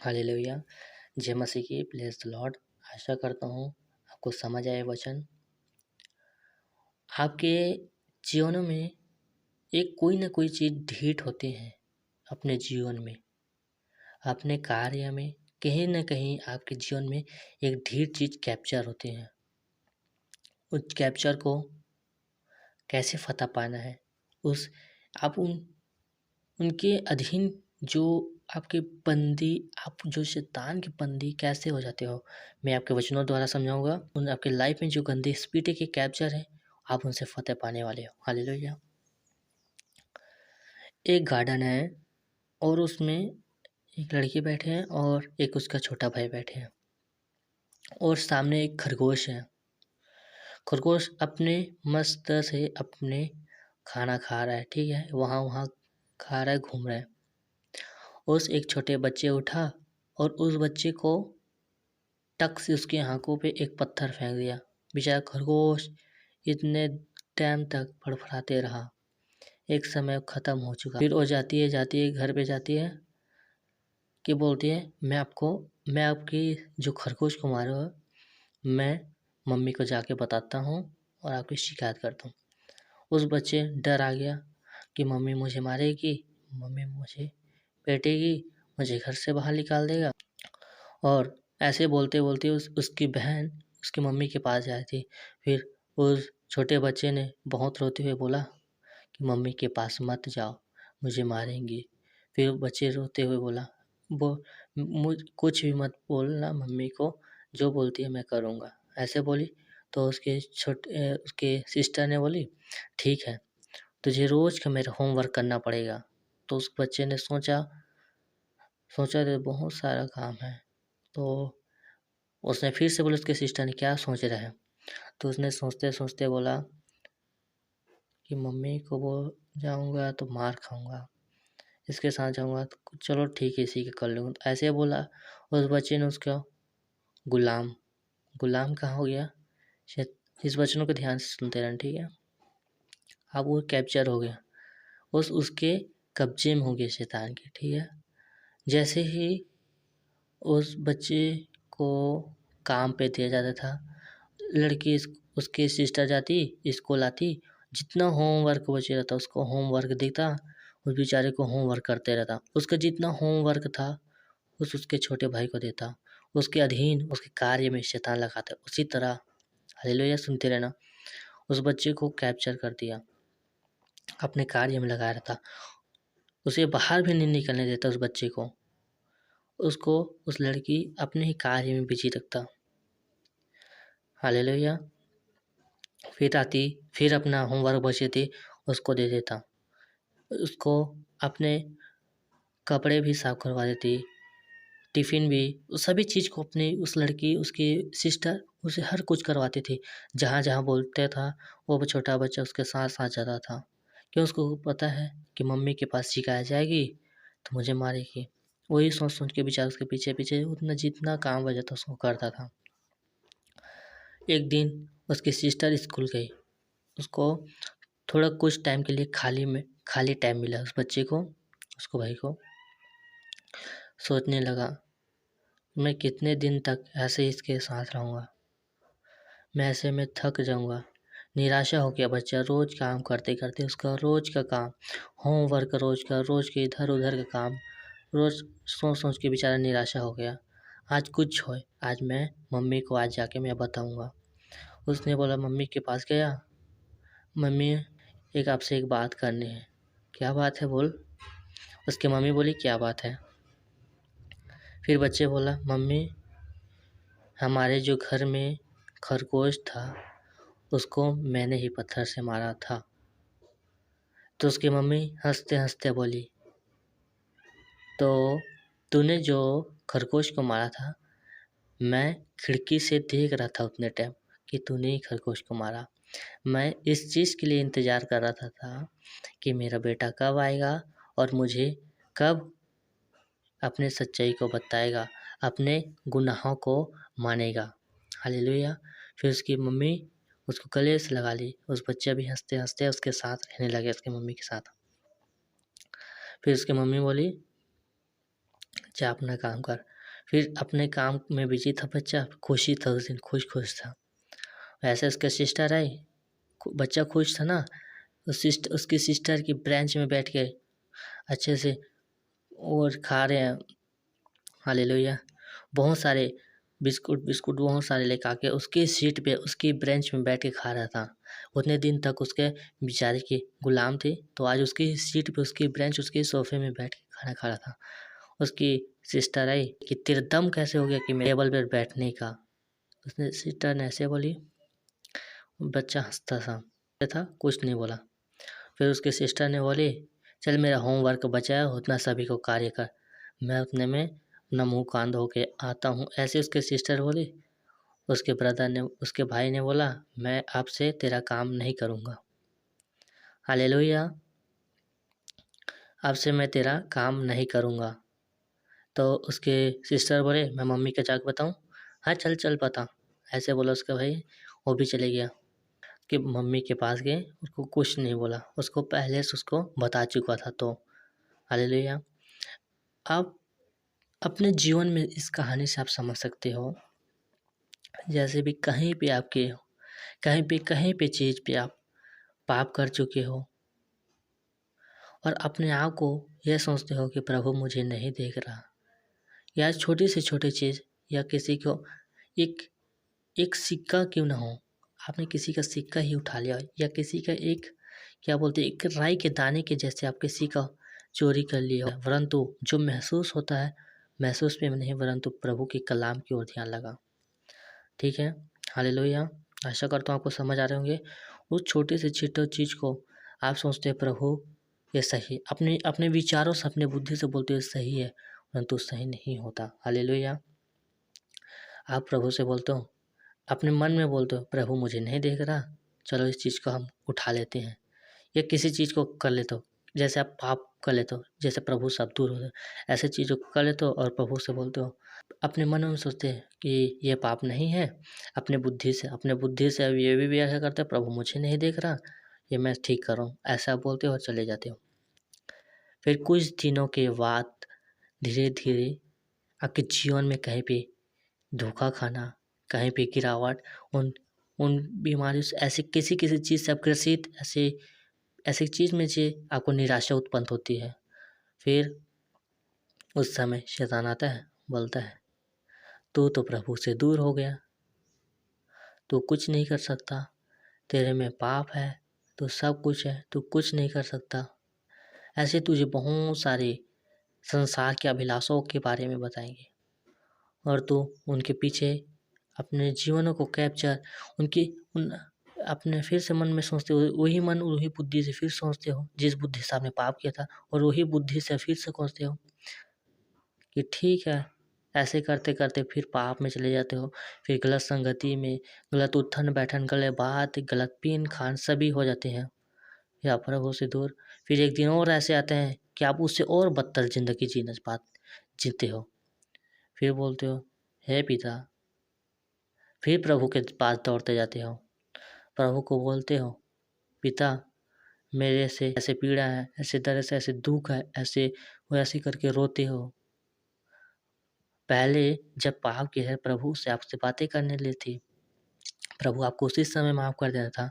Hallelujah. जय मसीह की, praise the Lord. आशा करता हूँ आपको समझ आए वचन। आपके जीवनों में एक कोई न कोई चीज़ ढीठ होती है अपने जीवन में, अपने कार्य में, कहीं न कहीं आपके जीवन में एक ढीठ चीज़ कैप्चर होती है। उस कैप्चर को कैसे फ़तह पाना है, उस आप उनके अधीन जो आपके बंदी आप जो शैतान के बंदी कैसे हो जाते हो, मैं आपके वचनों द्वारा समझाऊँगा। उन आपके लाइफ में जो गंदे स्पिरिट के कैप्चर हैं, आप उनसे फ़तह पाने वाले हो। हालेलुया। एक गार्डन है और उसमें एक लड़की बैठे हैं और एक उसका छोटा भाई बैठे हैं और सामने एक खरगोश है। खरगोश अपने मस्त से अपने खाना खा रहा है, ठीक है? वहाँ-वहाँ खा रहा है, घूम रहा है। उस एक छोटे बच्चे उठा और उस बच्चे को टक से उसकी आँखों पे एक पत्थर फेंक दिया। बेचारा खरगोश इतने टाइम तक फड़फड़ाते रहा। एक समय ख़त्म हो चुका। फिर वो जाती है घर पे जाती है कि बोलती है मैं आपकी जो खरगोश को मारा हो, मैं मम्मी को जाके बताता हूँ और आपकी शिकायत करता हूँ। उस बच्चे डर आ गया कि मम्मी मुझे मारेगी, मम्मी मुझे पीटेगी, मुझे घर से बाहर निकाल देगा। और ऐसे बोलते-बोलते उसकी बहन उसकी मम्मी के पास आई थी। फिर उस छोटे बच्चे ने बहुत रोते हुए बोला कि मम्मी के पास मत जाओ, मुझे मारेंगी। फिर बच्चे रोते हुए बोला, वो मुझ कुछ भी मत बोलना मम्मी को, जो बोलती है मैं करूँगा। ऐसे बोली तो उसके सिस्टर ने बोली, ठीक है, तुझे रोज़ का मेरा होमवर्क करना पड़ेगा। तो उस बच्चे ने सोचा तो बहुत सारा काम है। तो उसने फिर से बोला उसके सिस्टर ने, क्या सोच रहे हैं? तो उसने सोचते-सोचते बोला कि मम्मी को जाऊँगा तो मार खाऊँगा, इसके साथ जाऊँगा तो चलो ठीक है इसी के कर लूँगा। तो ऐसे बोला, उस बच्चे ने उसका गुलाम कहाँ हो गया? शायद इस वचनों को ध्यान से सुनते रहना, ठीक है? अब वो कैप्चर हो गया, उसके कब्जे में हो गया शैतान के, ठीक है? जैसे ही उस बच्चे को काम पे दिया जाता था, लड़की उसकी सिस्टर जाती स्कूल आती, जितना होमवर्क बचे रहता उसको होमवर्क देता, उस बेचारे को होमवर्क करते रहता। उसका जितना होमवर्क था उसके छोटे भाई को देता, उसके अधीन उसके कार्य में शैतान लगाता। उसी तरह हालेलुया सुनते रहना, उस बच्चे को कैप्चर कर दिया, अपने कार्य में लगाया रहता, उसे बाहर भी नहीं निकलने देता उस बच्चे को। उसको उस लड़की अपने ही कार्य में बिजी रखता। हालेलुया। फिर अपना होमवर्क बचे थे उसको दे देता, उसको अपने कपड़े भी साफ करवा देती, टिफ़िन भी, सभी चीज़ को अपनी उस लड़की उसकी सिस्टर उसे हर कुछ करवाती थी। जहाँ-जहाँ बोलता था वो छोटा बच्चा उसके साथ-साथ जाता था। क्यों? उसको पता है कि मम्मी के पास शिकायत जाएगी तो मुझे मारेगी। वही सोच-सोच के बेचारा उसके पीछे-पीछे उतना जितना काम बचा था उसको करता था। एक दिन उसकी सिस्टर स्कूल गई, उसको थोड़ा कुछ टाइम के लिए खाली टाइम मिला उस बच्चे को, उसको भाई को। सोचने लगा, मैं कितने दिन तक ऐसे ही इसके साथ रहूँगा, मैं ऐसे में थक जाऊँगा। निराशा हो गया बच्चा, रोज़ काम करते-करते उसका रोज़ का काम, होमवर्क रोज़ के इधर-उधर का काम, रोज़ सोच-सोच के बेचारा निराशा हो गया। आज कुछ होए, आज मैं मम्मी को आज जाके मैं बताऊँगा। उसने बोला मम्मी के पास गया, मम्मी एक आपसे एक बात करनी है। क्या बात है बोल? उसकी मम्मी बोली क्या बात है? फिर बच्चे बोला मम्मी हमारे जो घर में खरगोश था उसको मैंने ही पत्थर से मारा था। तो उसकी मम्मी हँसते-हँसते बोली, तो तूने जो खरगोश को मारा था, मैं खिड़की से देख रहा था उतने टाइम कि तूने ही खरगोश को मारा। मैं इस चीज़ के लिए इंतज़ार कर रहा था कि मेरा बेटा कब आएगा और मुझे कब अपने सच्चाई को बताएगा, अपने गुनाहों को मानेगा। हालेलुया। फिर उसकी मम्मी उसको गले से लगा ली। उस बच्चा भी हँसते-हँसते उसके साथ रहने लगे उसकी मम्मी के साथ। फिर उसकी मम्मी बोली, जा अपना काम कर। फिर अपने काम में बिजी था बच्चा, खुशी था उस दिन, खुश था। वैसे उसके सिस्टर आई, बच्चा खुश था ना, उसकी सिस्टर की ब्रांच में बैठ के अच्छे से और खा रहे हैं, हालेलुया। बहुत सारे बिस्कुट बहुत सारे लेकर आके उसकी सीट पे उसकी ब्रेंच में बैठ के खा रहा था। उतने दिन तक उसके बेचारे के गुलाम थे, तो आज उसकी सीट पे उसकी ब्रेंच उसके सोफे में बैठ के खाना खा रहा था। उसकी सिस्टर आई कि तेरा दम कैसे हो गया कि मेरे टेबल पर बैठने का। उसने सिस्टर ने ऐसे बोली, बच्चा हंसता था, कुछ नहीं बोला। फिर उसके सिस्टर ने बोली, चल मेरा होमवर्क बचा है उतना सभी को कार्य कर, मैं उतने में अपना मुँह कान धो के आता हूँ। ऐसे उसके सिस्टर बोली। उसके भाई ने बोला, मैं आपसे तेरा काम नहीं करूँगा, हालेलुया, आपसे मैं तेरा काम नहीं करूँगा। तो उसके सिस्टर बोले, मैं मम्मी के जाके बताऊँ? हाँ चल चल बता। ऐसे बोला उसका भाई, वो भी चले गया कि मम्मी के पास गए, उसको कुछ नहीं बोला, उसको पहले से उसको बता चुका था। तो हालेलुया। आप अपने जीवन में इस कहानी से आप समझ सकते हो, जैसे भी कहीं पे आपके कहीं पे चीज़ पे आप पाप कर चुके हो और अपने आप को यह सोचते हो कि प्रभु मुझे नहीं देख रहा, या छोटी से छोटी चीज़, या किसी को एक एक सिक्का क्यों ना हो, आपने किसी का सिक्का ही उठा लिया, या किसी का एक क्या बोलते हैं एक राई के दाने के जैसे आप किसी का चोरी कर लिया हो, परंतु जो महसूस होता है महसूस में नहीं, परंतु प्रभु के कलाम की ओर ध्यान लगा। ठीक है, हालेलुया। आशा करता हूँ आपको समझ आ रहे होंगे। उस छोटे से छोटे चीज़ को आप सोचते हैं प्रभु ये सही, अपने अपने विचारों से अपने बुद्धि से बोलते हो सही है, परंतु सही नहीं होता। हालेलुया। आप प्रभु से बोलते हो, अपने मन में बोलते हो प्रभु मुझे नहीं देख रहा, चलो इस चीज़ को हम उठा लेते हैं, या किसी चीज़ को कर लेते हो, जैसे आप पाप कर लेते हो, जैसे प्रभु से आप दूर हो, ऐसे चीज़ों को कर लेते हो और प्रभु से बोलते हो। अपने मन में सोचते हैं कि ये पाप नहीं है, अपने बुद्धि से अब ये भी ऐसा करते हैं, प्रभु मुझे नहीं देख रहा, ये मैं ठीक कर रहा हूँ, ऐसा बोलते हो और चले जाते हो। फिर कुछ दिनों के बाद धीरे धीरे आपके जीवन में कहीं पे धोखा खाना, कहीं पे गिरावट, उन उन बीमारियों से, ऐसे किसी किसी चीज़ से आप ग्रसित, ऐसे ऐसी चीज़ में से आपको निराशा उत्पन्न होती है। फिर उस समय शैतान आता है, बोलता है तू तो प्रभु से दूर हो गया, तू कुछ नहीं कर सकता, तेरे में पाप है, तू सब कुछ है, तू कुछ नहीं कर सकता। ऐसे तुझे बहुत सारे संसार के अभिलाषों के बारे में बताएंगे और तू उनके पीछे अपने जीवनों को कैप्चर उनकी उन अपने फिर से मन में सोचते हो, वही मन वही बुद्धि से फिर सोचते हो जिस बुद्धि से आपने पाप किया था, और वही बुद्धि से फिर से सोचते हो कि ठीक है। ऐसे करते करते फिर पाप में चले जाते हो, फिर गलत संगति में, गलत उठन बैठन, गलत बात, गलत पीन खान सभी हो जाते हैं, या प्रभु से दूर। फिर एक दिन और ऐसे आते हैं कि आप उससे और बदतर जिंदगी जीते हो। फिर बोलते हो हे पिता, फिर प्रभु के पास दौड़ते जाते हो, प्रभु को बोलते हो पिता मेरे से ऐसे पीड़ा है, ऐसे दर्द से, ऐसे दुख है, ऐसे वैसे करके रोते हो। पहले जब पाप किए थे प्रभु से आपसे बातें करने लिए थी, प्रभु आपको उसी समय माफ कर देता था।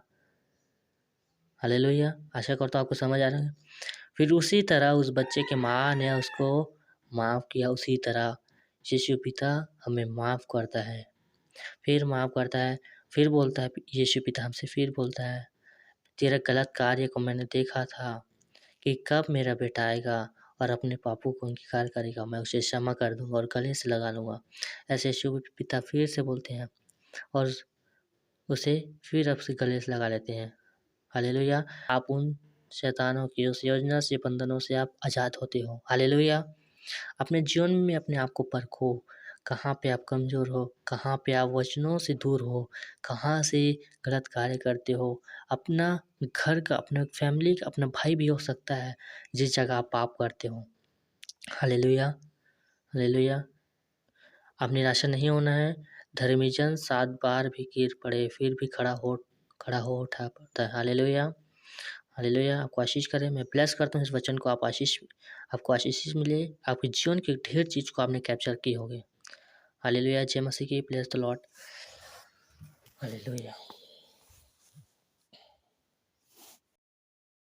हालेलुया। आशा करता हूँ आपको समझ आ रहा है। फिर उसी तरह उस बच्चे के माँ ने उसको माफ किया, उसी तरह यीशु पिता हमें माफ करता है, फिर माफ करता है, फिर बोलता है यीशु पिता हमसे, फिर बोलता है तेरा गलत कार्य को मैंने देखा था कि कब मेरा बेटा आएगा और अपने पापों को अंगीकार करेगा, मैं उसे क्षमा कर दूंगा और गले से लगा लूंगा। ऐसे यीशु पिता फिर से बोलते हैं और उसे फिर आपसे गले से लगा लेते हैं। हालेलुया। आप उन शैतानों की उस योजना से, बंधनों से आप आज़ाद होते हो। हालेलुया। अपने जीवन में अपने आप को परखो, कहाँ पे आप कमज़ोर हो, कहाँ पे आप वचनों से दूर हो, कहाँ से गलत कार्य करते हो। अपना घर का, अपना फैमिली का, अपना भाई भी हो सकता है जिस जगह आप पाप करते हो। Hallelujah, hallelujah. अब निराशा नहीं होना है। धर्मी जन 7 बार भी गिर पड़े फिर भी खड़ा हो उठा पड़ता है। Hallelujah, hallelujah. आपको आशीष करें, मैं ब्लेस करता हूँ इस वचन को, आपको आशीष मिले, आपके जीवन की ढेर चीज़ को आपने कैप्चर की होगी। हालेलुया, जय मसीह की, प्रेज़ द लॉर्ड, हालेलुया।